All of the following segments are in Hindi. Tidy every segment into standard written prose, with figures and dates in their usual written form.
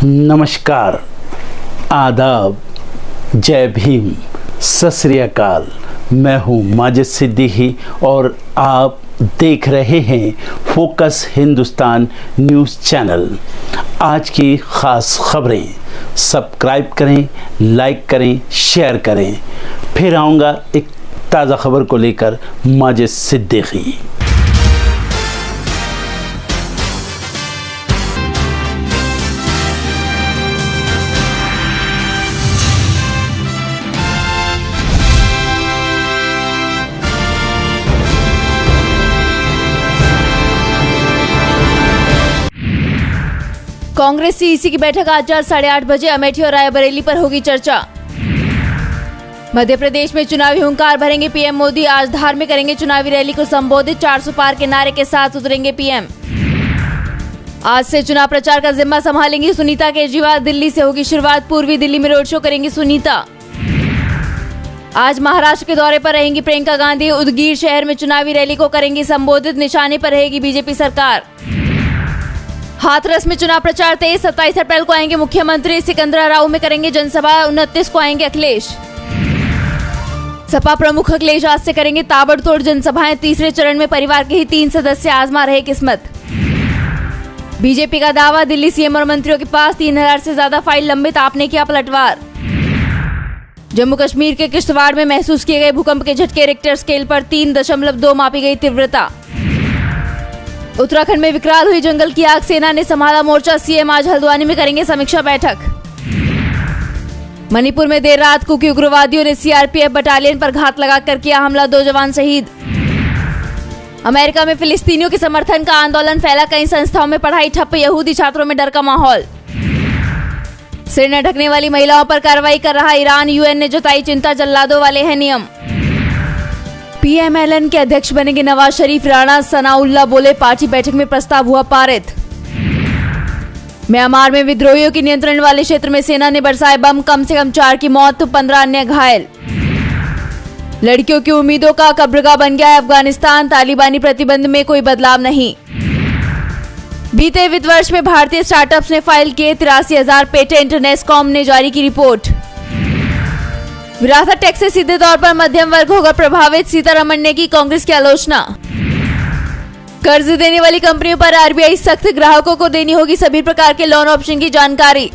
नमस्कार, आदाब, जय भीम, सत श्री अकाल। मैं हूँ माजिद सिद्दीकी और आप देख रहे हैं फोकस हिंदुस्तान न्यूज़ चैनल। आज की ख़ास खबरें सब्सक्राइब करें, लाइक करें, शेयर करें। फिर आऊँगा एक ताज़ा खबर को लेकर माजिद सिद्दीकी। कांग्रेस सीईसी की बैठक आज 8:30 बजे अमेठी और रायबरेली पर होगी चर्चा। मध्य प्रदेश में चुनावी हुंकार भरेंगे पीएम मोदी। आज धार में करेंगे चुनावी रैली को संबोधित। 400 पार के नारे के साथ उतरेंगे पीएम। आज से चुनाव प्रचार का जिम्मा संभालेंगी सुनीता केजरीवाल। दिल्ली से होगी शुरुआत। पूर्वी दिल्ली में रोड शो करेंगी सुनीता। आज महाराष्ट्र के दौरे पर रहेंगी प्रियंका गांधी। उदगीर शहर में चुनावी रैली को करेंगी संबोधित। निशाने पर रहेगी बीजेपी सरकार। हाथरस में चुनाव प्रचार तेज। 27 अप्रैल को आएंगे मुख्यमंत्री। सिकंदराबाद में करेंगे जनसभा। 29 को आएंगे अखिलेश। सपा प्रमुख अखिलेश आज से करेंगे ताबड़तोड़ जनसभाएं। तीसरे चरण में परिवार के ही 3 सदस्य आजमा रहे किस्मत। बीजेपी का दावा, दिल्ली सीएम और मंत्रियों के पास 3000 से ज्यादा फाइल लंबित। आपने किया पलटवार। जम्मू कश्मीर के किश्तवाड़ में महसूस किए गए भूकंप के झटके। रिक्टर स्केल पर 3.2 मापी गई तीव्रता। उत्तराखंड में विकराल हुई जंगल की आग। सेना ने संभाला मोर्चा। सीएम आज हल्द्वानी में करेंगे समीक्षा बैठक। मणिपुर में देर रात कुकी उग्रवादियों ने सीआरपीएफ बटालियन पर घात लगाकर किया हमला। 2 जवान शहीद। अमेरिका में फिलिस्तीनियों के समर्थन का आंदोलन फैला। कई संस्थाओं में पढ़ाई ठप। यहूदी छात्रों में डर का माहौल। सिर न ढकने वाली महिलाओं पर कार्रवाई कर रहा ईरान। यूएन ने जताई चिंता। जल्लादों वाले हैं नियम। पीएमएलएन के अध्यक्ष बनेंगे नवाज शरीफ। राणा सनाउल्लाह बोले पार्टी बैठक में प्रस्ताव हुआ पारित। म्यांमार में विद्रोहियों की नियंत्रण वाले क्षेत्र में सेना ने बरसाए बम। कम से कम 4 की मौत, 15 अन्य घायल। लड़कियों की उम्मीदों का कब्रगाह बन गया है अफगानिस्तान। तालिबानी प्रतिबंध में कोई बदलाव नहीं। बीते वित्त वर्ष में भारतीय स्टार्टअप्स ने फाइल किए 83,000 पेटेंट। नेस्कॉम ने जारी की रिपोर्ट। विरासत टैक्स से सीधे तौर पर मध्यम वर्ग होगा प्रभावित। सीतारमण ने की कांग्रेस की आलोचना। कर्ज देने वाली कंपनियों पर आरबीआई सख्त। ग्राहकों को देनी होगी सभी प्रकार के लोन ऑप्शन की जानकारी।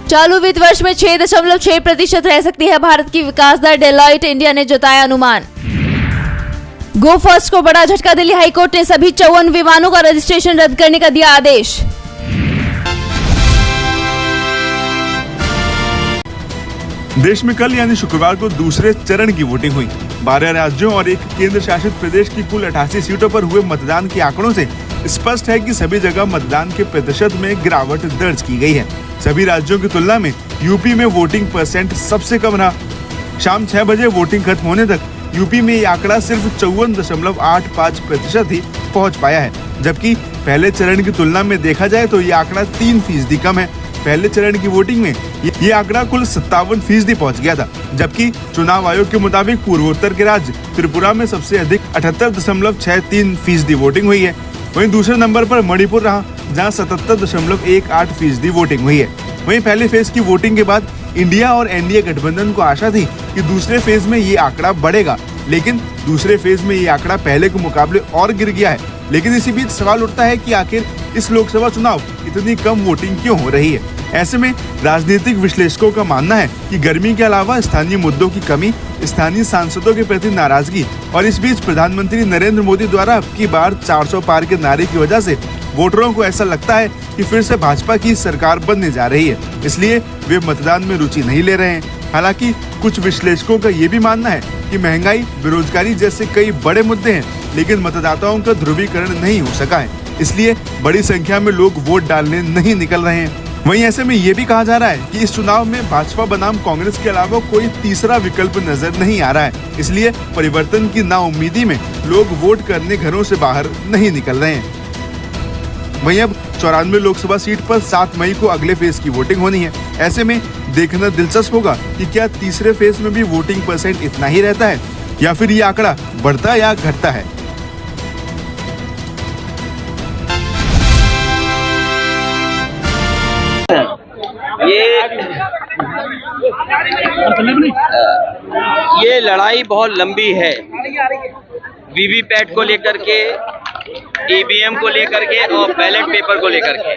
चालू वित्त वर्ष में 6.6% रह सकती है भारत की विकास दर। डेलॉइट इंडिया ने जताया अनुमान। गो फर्स्ट को बड़ा झटका। दिल्ली हाईकोर्ट ने सभी 54 विमानों का रजिस्ट्रेशन रद्द करने का दिया आदेश। देश में कल यानी शुक्रवार को दूसरे चरण की वोटिंग हुई। 12 राज्यों और एक केंद्र शासित प्रदेश की कुल 88 सीटों पर हुए मतदान के आंकड़ों से स्पष्ट है कि सभी जगह मतदान के प्रतिशत में गिरावट दर्ज की गई है। सभी राज्यों की तुलना में यूपी में वोटिंग परसेंट सबसे कम रहा। शाम 6 बजे वोटिंग खत्म होने तक यूपी में ये आंकड़ा सिर्फ 54.85% ही पहुँच पाया है, जबकि पहले चरण की तुलना में देखा जाए तो ये आंकड़ा 3% कम है। पहले चरण की वोटिंग में ये आंकड़ा कुल 57% पहुंच गया था, जबकि चुनाव आयोग के मुताबिक पूर्वोत्तर के राज्य त्रिपुरा में सबसे अधिक 78.63% वोटिंग हुई है। वहीं दूसरे नंबर पर मणिपुर रहा, जहां 77.18% वोटिंग हुई है। वहीं पहले फेज की वोटिंग के बाद इंडिया और एनडीए गठबंधन को आशा थी कि दूसरे फेज में ये आंकड़ा बढ़ेगा, लेकिन दूसरे फेज में ये आंकड़ा पहले के मुकाबले और गिर गया है। लेकिन इसी बीच सवाल उठता है कि आखिर इस लोकसभा चुनाव इतनी कम वोटिंग क्यों हो रही है। ऐसे में राजनीतिक विश्लेषकों का मानना है कि गर्मी के अलावा स्थानीय मुद्दों की कमी, स्थानीय सांसदों के प्रति नाराजगी और इस बीच प्रधानमंत्री नरेंद्र मोदी द्वारा अब की बार 400 पार के नारे की वजह से वोटरों को ऐसा लगता है कि फिर से भाजपा की सरकार बनने जा रही है, इसलिए वे मतदान में रुचि नहीं ले रहे हैं। हालांकि कुछ विश्लेषकों का ये भी मानना है कि महंगाई, बेरोजगारी जैसे कई बड़े मुद्दे हैं, लेकिन मतदाताओं का ध्रुवीकरण नहीं हो सका है, इसलिए बड़ी संख्या में लोग वोट डालने नहीं निकल रहे हैं। वहीं ऐसे में ये भी कहा जा रहा है कि इस चुनाव में भाजपा बनाम कांग्रेस के अलावा कोई तीसरा विकल्प नजर नहीं आ रहा है, इसलिए परिवर्तन की नाउम्मीदी में लोग वोट करने घरों से बाहर नहीं निकल रहे हैं। वहीं अब 94 लोकसभा सीट पर 7 मई को अगले फेज की वोटिंग होनी है। ऐसे में देखना दिलचस्प होगा कि क्या तीसरे फेज में भी वोटिंग परसेंट इतना ही रहता है या फिर ये आंकड़ा बढ़ता या घटता है। ये लड़ाई बहुत लंबी है। वीवीपैट को लेकर के, ईवीएम को लेकर के और बैलेट पेपर को लेकर के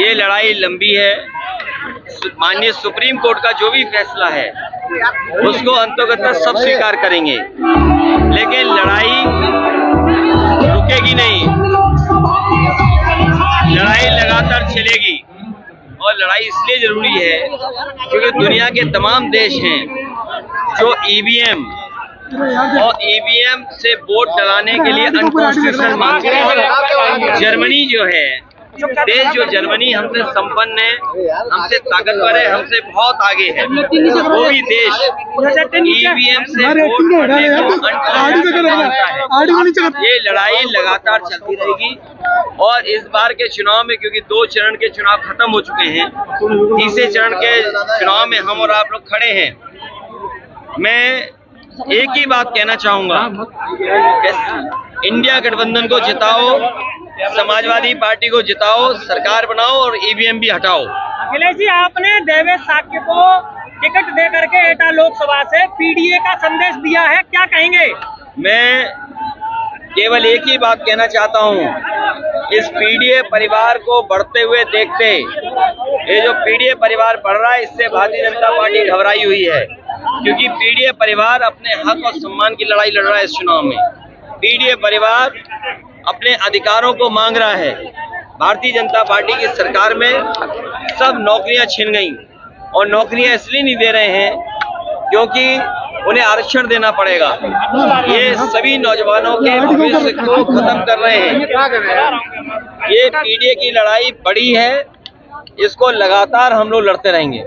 ये लड़ाई लंबी है। माननीय सुप्रीम कोर्ट का जो भी फैसला है उसको अंततः सब स्वीकार करेंगे, लेकिन लड़ाई रुकेगी नहीं। लड़ाई लगातार चलेगी और लड़ाई इसलिए जरूरी है क्योंकि दुनिया के तमाम देश हैं जो ईवीएम और ईवीएम से वोट डलाने के लिए अनकॉन्स्टिट्यूशनल मानते हैं। जर्मनी जो है देश, जो जर्मनी हमसे संपन्न है, हमसे ताकतवर है, हमसे बहुत आगे है, वो भी देश ईवीएम से वोट करने को अनकॉन्स्टिट्यूशनल मानता है। ये लड़ाई लगातार चलती रहेगी और इस बार के चुनाव में, क्योंकि 2 चरण के चुनाव खत्म हो चुके हैं, तीसरे चरण के चुनाव में हम और आप लोग खड़े हैं। मैं एक ही बात कहना चाहूंगा, इंडिया गठबंधन को जिताओ, समाजवादी पार्टी को जिताओ, सरकार बनाओ और ईवीएम भी हटाओ। अखिलेश जी, आपने देवेश साक्य को टिकट दे करके एटा लोकसभा से पीडीए का संदेश दिया है, क्या कहेंगे? मैं केवल एक ही बात कहना चाहता हूं, इस पीडीए परिवार को बढ़ते हुए देखते, ये जो पीडीए परिवार बढ़ रहा है इससे भारतीय जनता पार्टी घबराई हुई है, क्योंकि पीडीए परिवार अपने हक और सम्मान की लड़ाई लड़ रहा है। इस चुनाव में पीडीए परिवार अपने अधिकारों को मांग रहा है। भारतीय जनता पार्टी की सरकार में सब नौकरियां छिन गई और नौकरियां इसलिए नहीं दे रहे हैं क्योंकि उन्हें आरक्षण देना पड़ेगा। ये सभी नौजवानों के भविष्य को खत्म कर रहे हैं। ये पीडीए की लड़ाई बड़ी है, इसको लगातार हम लोग लड़ते रहेंगे।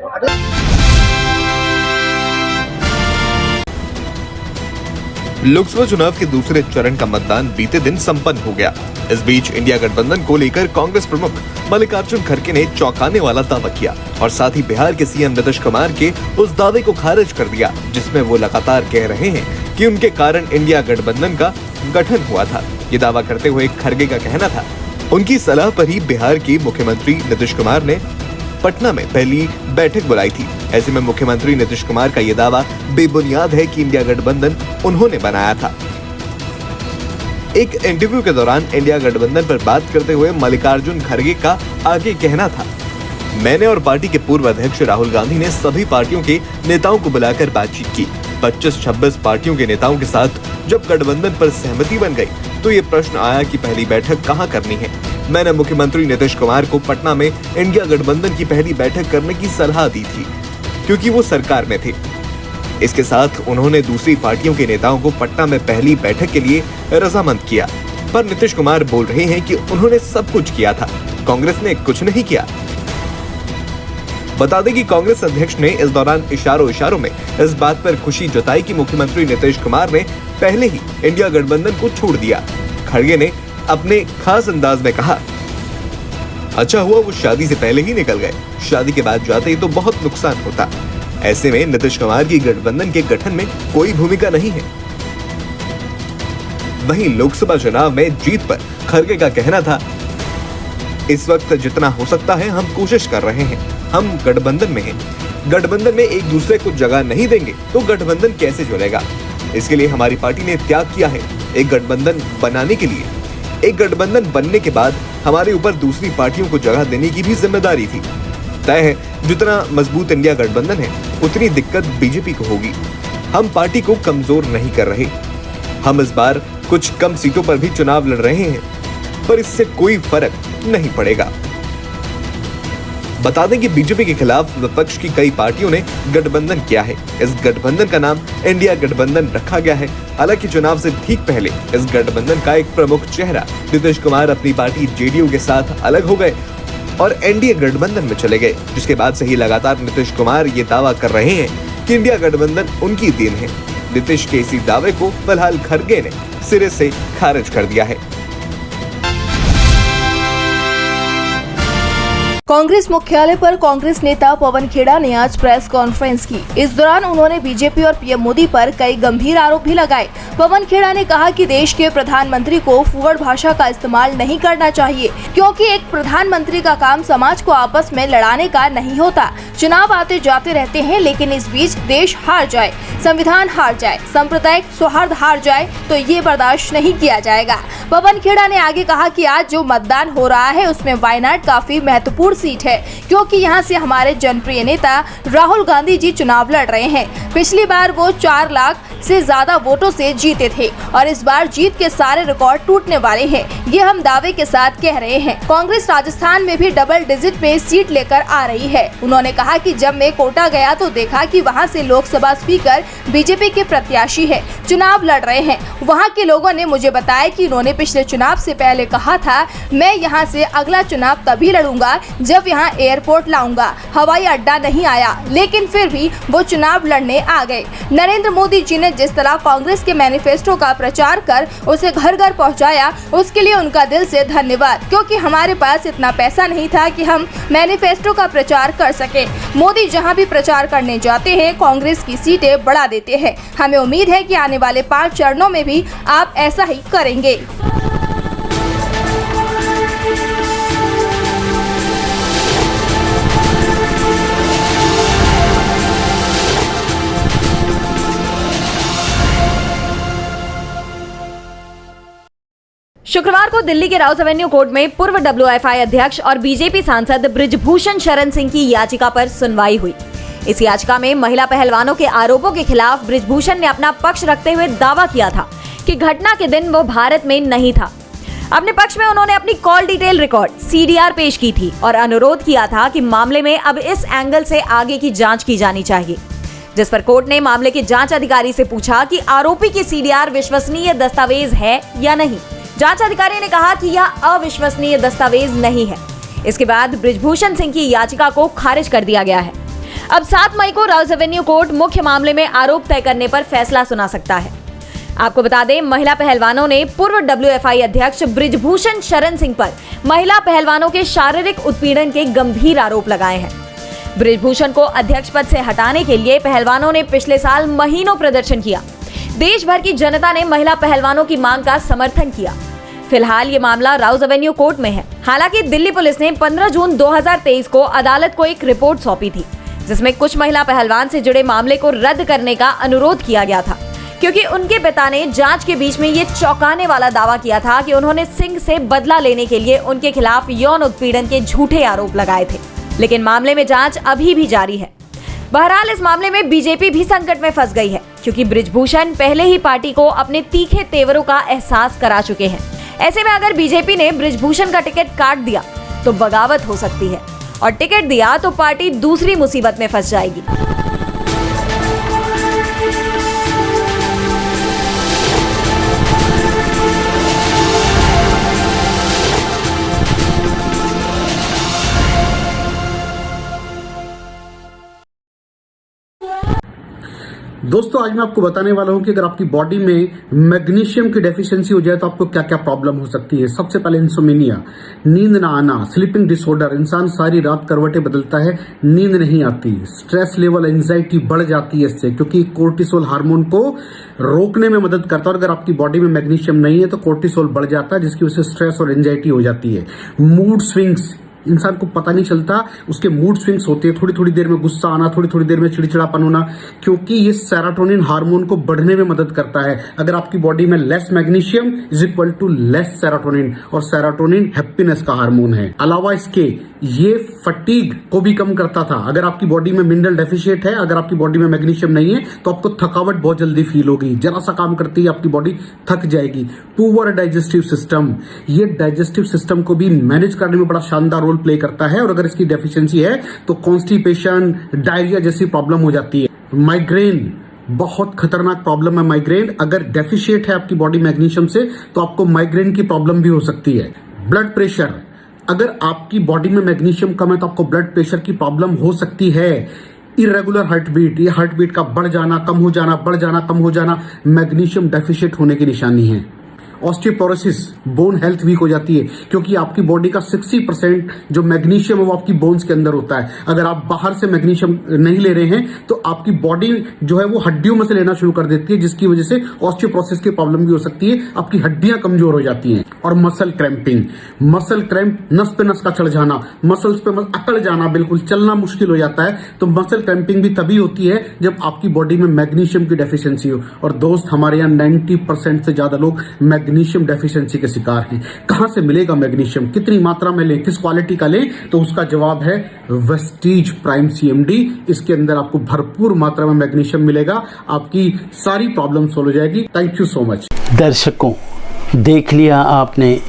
लोकसभा चुनाव के दूसरे चरण का मतदान बीते दिन संपन्न हो गया। इस बीच इंडिया गठबंधन को लेकर कांग्रेस प्रमुख मल्लिकार्जुन खड़गे ने चौंकाने वाला दावा किया और साथ ही बिहार के सीएम नीतीश कुमार के उस दावे को खारिज कर दिया जिसमें वो लगातार कह रहे हैं कि उनके कारण इंडिया गठबंधन का गठन हुआ था। ये दावा करते हुए खड़गे का कहना था, उनकी सलाह पर ही बिहार के मुख्यमंत्री नीतीश कुमार ने पटना में पहली बैठक बुलाई थी। ऐसे में मुख्यमंत्री नीतीश कुमार का यह दावा बेबुनियाद है कि इंडिया गठबंधन उन्होंने बनाया था। एक इंटरव्यू के दौरान इंडिया गठबंधन पर बात करते हुए मल्लिकार्जुन खड़गे का आगे कहना था, मैंने और पार्टी के पूर्व अध्यक्ष राहुल गांधी ने सभी पार्टियों के नेताओं को बुलाकर बातचीत की। 25-26 पार्टियों के नेताओं के साथ जब गठबंधन पर सहमति बन गई तो ये प्रश्न आया कि पहली बैठक कहाँ करनी है। मैंने मुख्यमंत्री नीतीश कुमार को पटना में इंडिया गठबंधन की पहली बैठक करने की सलाह दी थी क्योंकि वो सरकार में थे। इसके साथ उन्होंने दूसरी पार्टियों के नेताओं को पटना में पहली बैठक के लिए रजामंद किया, पर नीतीश कुमार बोल रहे हैं कि उन्होंने सब कुछ किया था, कांग्रेस ने कुछ नहीं किया। बता दें कि कांग्रेस अध्यक्ष ने इस दौरान इशारों में इस बात पर खुशी जताई कि मुख्यमंत्री नीतीश कुमार ने पहले ही इंडिया गठबंधन को छोड़ दिया। खड़गे ने अपने खास अंदाज में कहा, अच्छा हुआ वो शादी से पहले ही निकल गए, शादी के बाद जाते तो बहुत नुकसान होता। ऐसे में नीतीश कुमार की गठबंधन के गठन में कोई भूमिका नहीं है। वहीं लोकसभा चुनाव में जीत पर खड़गे का कहना था, इस वक्त जितना हो सकता है हम कोशिश कर रहे हैं, हम गठबंधन में हैं। गठबंधन में एक दूसरे को जगह नहीं देंगे तो गठबंधन कैसे चलेगा। इसके लिए हमारी पार्टी ने त्याग किया है। एक गठबंधन बनाने के लिए, एक गठबंधन बनने के बाद हमारे ऊपर दूसरी पार्टियों को जगह देने की भी जिम्मेदारी थी। तय है जितना मजबूत इंडिया गठबंधन है उतनी दिक्कत बीजेपी को होगी। हम पार्टी को कमजोर नहीं कर रहे। हम इस बार कुछ कम सीटों पर भी चुनाव लड़ रहे हैं, पर इससे कोई फर्क नहीं पड़ेगा। बता दें कि बीजेपी के खिलाफ विपक्ष की कई पार्टियों ने गठबंधन किया है। इस गठबंधन का नाम इंडिया गठबंधन रखा गया है। हालांकि चुनाव से ठीक पहले इस गठबंधन का एक प्रमुख चेहरा नीतीश कुमार अपनी पार्टी जेडीयू के साथ अलग हो गए और एनडीए गठबंधन में चले गए, जिसके बाद से ही लगातार नीतीश कुमार ये दावा कर रहे हैं कि इंडिया गठबंधन उनकी देन है। नीतीश के इसी दावे को फिलहाल खड़गे ने सिरे से खारिज कर दिया है। कांग्रेस मुख्यालय पर कांग्रेस नेता पवन खेड़ा ने आज प्रेस कॉन्फ्रेंस की। इस दौरान उन्होंने बीजेपी और पीएम मोदी पर कई गंभीर आरोप भी लगाए। पवन खेड़ा ने कहा कि देश के प्रधानमंत्री को फुहड़ भाषा का इस्तेमाल नहीं करना चाहिए, क्योंकि एक प्रधानमंत्री का काम समाज को आपस में लड़ाने का नहीं होता। चुनाव आते जाते रहते हैं, लेकिन इस बीच देश हार जाए, संविधान हार जाए, सांप्रदायिक सौहार्द हार जाए तो ये बर्दाश्त नहीं किया जाएगा। पवन खेड़ा ने आगे कहा कि आज जो मतदान हो रहा है उसमें वायनाड काफी महत्वपूर्ण सीट है, क्योंकि यहाँ से हमारे जनप्रिय नेता राहुल गांधी जी चुनाव लड़ रहे हैं। पिछली बार वो 4 लाख से ज्यादा वोटों से जीते थे और इस बार जीत के सारे रिकॉर्ड टूटने वाले हैं, ये हम दावे के साथ कह रहे हैं। कांग्रेस राजस्थान में भी डबल डिजिट में सीट लेकर आ रही है। उन्होंने कहा कि जब मैं कोटा गया तो देखा कि वहां से लोकसभा स्पीकर बीजेपी के प्रत्याशी है, चुनाव लड़ रहे हैं। वहां के लोगों ने मुझे बताया कि उन्होंने पिछले चुनाव से पहले कहा था, मैं यहां से अगला चुनाव तभी लड़ूंगा जब यहां एयरपोर्ट लाऊंगा। हवाई अड्डा नहीं आया, लेकिन फिर भी वो चुनाव लड़ने आ गए। नरेंद्र मोदी जी ने जिस तरह कांग्रेस के मैनिफेस्टो का प्रचार कर उसे घर घर पहुंचाया, उसके लिए उनका दिल से धन्यवाद, क्योंकि हमारे पास इतना पैसा नहीं था कि हम मैनिफेस्टो का प्रचार कर सके। मोदी जहां भी प्रचार करने जाते हैं, कांग्रेस की सीटें बढ़ा देते हैं। हमें उम्मीद है कि आने वाले 5 चरणों में भी आप ऐसा ही करेंगे। शुक्रवार को दिल्ली के राउस एवेन्यू कोर्ट में पूर्व WFI अध्यक्ष और बीजेपी सांसद बृजभूषण शरण सिंह की याचिका पर सुनवाई हुई। इस याचिका में महिला पहलवानों के आरोपों के खिलाफ बृजभूषण ने अपना पक्ष रखते हुए दावा किया था कि घटना के दिन वो भारत में नहीं था। अपने पक्ष में उन्होंने अपनी कॉल डिटेल रिकॉर्ड CDR पेश की थी और अनुरोध किया था कि मामले में अब इस एंगल से आगे की जांच की जानी चाहिए, जिस पर कोर्ट ने मामले के जांच अधिकारी से पूछा कि आरोपी की CDR विश्वसनीय दस्तावेज है या नहीं। जांच अधिकारी ने कहा कि यह अविश्वसनीय दस्तावेज नहीं है। इसके बाद बृजभूषण सिंह की याचिका को खारिज कर दिया गया है। अब 7 मई को राउस एवेन्यू कोर्ट मुख्य मामले में आरोप तय करने पर फैसला सुना सकता है। आपको बता दें, महिला पहलवानों ने पूर्व WFI अध्यक्ष बृजभूषण शरण सिंह पर महिला पहलवानों के शारीरिक उत्पीड़न के गंभीर आरोप लगाए हैं। बृजभूषण को अध्यक्ष पद से हटाने के लिए पहलवानों ने पिछले साल महीनों प्रदर्शन किया। देश भर की जनता ने महिला पहलवानों की मांग का समर्थन किया। फिलहाल ये मामला राउस एवेन्यू कोर्ट में है। हालांकि दिल्ली पुलिस ने 15 जून 2023 को अदालत को एक रिपोर्ट सौंपी थी, जिसमें कुछ महिला पहलवान से जुड़े मामले को रद्द करने का अनुरोध किया गया था, क्योंकि उनके पिता ने जांच के बीच में ये चौंकाने वाला दावा किया था कि उन्होंने सिंह से बदला लेने के लिए उनके खिलाफ यौन उत्पीड़न के झूठे आरोप लगाए थे। लेकिन मामले में जांच अभी भी जारी है। बहरहाल इस मामले में बीजेपी भी संकट में फंस गई है, क्योंकि बृजभूषण पहले ही पार्टी को अपने तीखे तेवरों का एहसास करा चुके हैं। ऐसे में अगर बीजेपी ने बृजभूषण का टिकट काट दिया तो बगावत हो सकती है, और टिकट दिया तो पार्टी दूसरी मुसीबत में फंस जाएगी। दोस्तों, आज मैं आपको बताने वाला हूं कि अगर आपकी बॉडी में मैग्नीशियम की डेफिशिएंसी हो जाए तो आपको क्या क्या प्रॉब्लम हो सकती है। सबसे पहले इंसोमेनिया, नींद ना आना, स्लीपिंग डिसऑर्डर, इंसान सारी रात करवटें बदलता है, नींद नहीं आती, स्ट्रेस लेवल, एंजाइटी बढ़ जाती है इससे, क्योंकि कोर्टिसोल हार्मोन को रोकने में मदद करता है। और अगर आपकी बॉडी में मैग्नीशियम नहीं है तो कोर्टिसोल बढ़ जाता है, जिसकी वजह से स्ट्रेस और एंजाइटी हो जाती है। मूड स्विंग्स, इंसान को पता नहीं चलता उसके मूड स्विंग्स होते हैं, थोड़ी थोड़ी देर में गुस्सा आना, थोड़ी थोड़ी देर में चिड़चिड़ापन होना, क्योंकि ये सेरोटोनिन हार्मोन को बढ़ने में मदद करता है। अगर आपकी बॉडी में less magnesium is equal to less serotonin, और सेरोटोनिन हैप्पीनेस का हार्मोन है। अलावा इसके ये फटीग को भी कम करता था। अगर आपकी बॉडी में मिनरल डेफिशिएट है, अगर आपकी बॉडी में मैग्नीशियम नहीं है तो आपको थकावट बहुत जल्दी फील होगी, जरा सा काम करती है आपकी बॉडी थक जाएगी। पुअर डाइजेस्टिव सिस्टम, ये डाइजेस्टिव सिस्टम को भी मैनेज करने में बड़ा शानदार रोल प्ले करता है, और अगर इसकी डेफिशिएंसी है तो कॉन्स्टिपेशन, डायरिया जैसी प्रॉब्लम हो जाती है। माइग्रेन, बहुत खतरनाक प्रॉब्लम है माइग्रेन। अगर डेफिशिएट है आपकी बॉडी मैग्नीशियम से तो आपको माइग्रेन की प्रॉब्लम भी हो सकती है। ब्लड प्रेशर, अगर आपकी बॉडी में मैग्नीशियम कम है तो आपको ब्लड प्रेशर की प्रॉब्लम हो सकती है। इरेगुलर हार्ट बीट, ये हार्ट बीट का बढ़ जाना, कम हो जाना, बढ़ जाना, कम हो जाना, मैग्नीशियम डेफिशिएट होने की निशानी है। ऑस्टियोपोरोसिस, बोन हेल्थ वीक हो जाती है, क्योंकि आपकी बॉडी का 60% जो मैग्नीशियम है वो आपकी बोन्स के अंदर होता है। अगर आप बाहर से मैग्नीशियम नहीं ले रहे हैं तो आपकी बॉडी जो है वो हड्डियों में से लेना शुरू कर देती है, जिसकी वजह से ऑस्टियोपोरोसिस की प्रॉब्लम भी हो सकती है, आपकी हड्डियां कमजोर हो जाती हैं। और मसल क्रैम्पिंग, मसल क्रैम्प, नस पे नस का चढ़ जाना, मसल्स पे अकड़ जाना, बिल्कुल चलना मुश्किल हो जाता है। तो मसल क्रैम्पिंग भी तभी होती है जब आपकी बॉडी में मैग्नीशियम की डेफिशिएंसी हो। और दोस्त, हमारे यहाँ 90% से ज्यादा लोग मैग्नीशियम डेफिशिएंसी के शिकार हैं। कहां से मिलेगा मैग्नीशियम, कितनी मात्रा में लें, किस क्वालिटी का लें? तो उसका जवाब है वेस्टीज प्राइम CMD। इसके अंदर आपको भरपूर मात्रा में मैग्नीशियम मिलेगा, आपकी सारी प्रॉब्लम सोल्व हो जाएगी। Thank you so much. दर्शकों, देख लिया आपने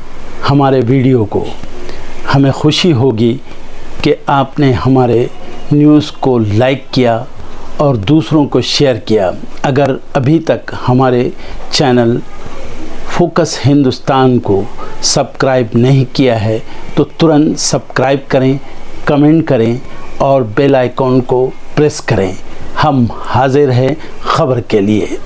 हमारे वीडियो को। हमें खुशी होगी कि आपने हमारे न्यूज़ को लाइक किया और दूसरों को शेयर किया। अगर अभी तक हमारे चैनल फोकस हिंदुस्तान को सब्सक्राइब नहीं किया है तो तुरंत सब्सक्राइब करें, कमेंट करें और बेल आइकॉन को प्रेस करें। हम हाजिर हैं खबर के लिए।